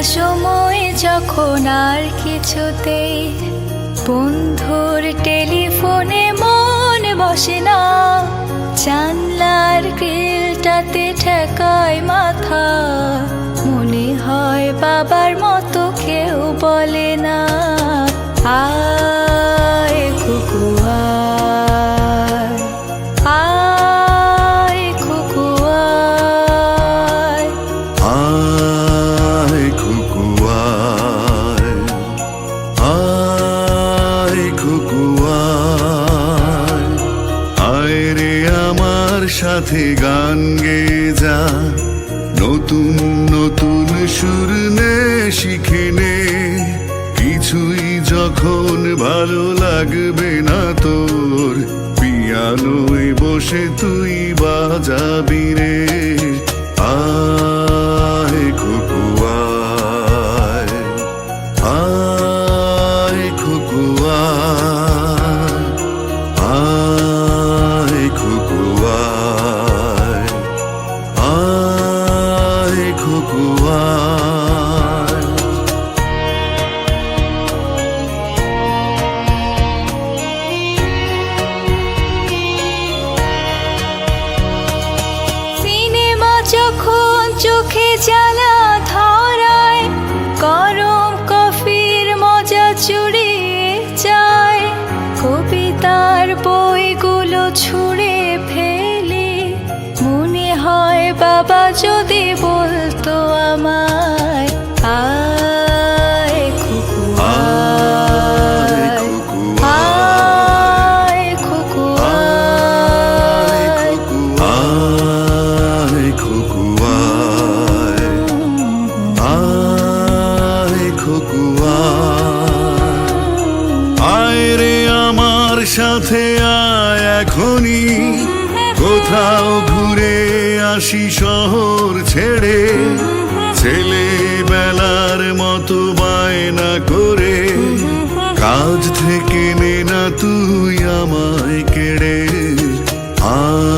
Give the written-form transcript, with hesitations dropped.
সময় যখন আর কিছুতেই বন্ধুর টেলিফোনে মন বসে না, জানলার গ্রিলটাতে ঠেকায় মাথা, মনে হয় বাবার মতো কেউ বলে না, আয় কুকু আয়, আয় কুকু আয়, আয় খুকু আয়, আয় খুকু আয়, আয় রে আমার সাথে গান গেয়ে যা, নতুন নতুন সুর নে শিখে নে, কিছুই যখন ভালো লাগবে না তোর, পিয়ানোয় বসে তুই বাজাবি রে, আয় খুকু আয়, আয় খুকু আয়, আয় খুকু আয়, আয় খুকু আয়। সিনেমা যখন চোখে জ্বালা ধরায়, গরম কফির মজা চুরিয়ে যায়, কবিতার বইগুলো ছুঁড়ে ফেলি, মনে হয় বাবা যদি বলতো আমায়, আয় খুকু আয়, আয় খুকু আয়, আয় খুকু আয়, আয় খুকু আয়, আয় রে আমার সাথে আয় এখনই, কোথাও ঘুরে আসি শহর ছেড়ে, ছেলেবেলার মতো বায়না করে, কাজ থেকে নে না তুই আমায় কেড়ে, আয়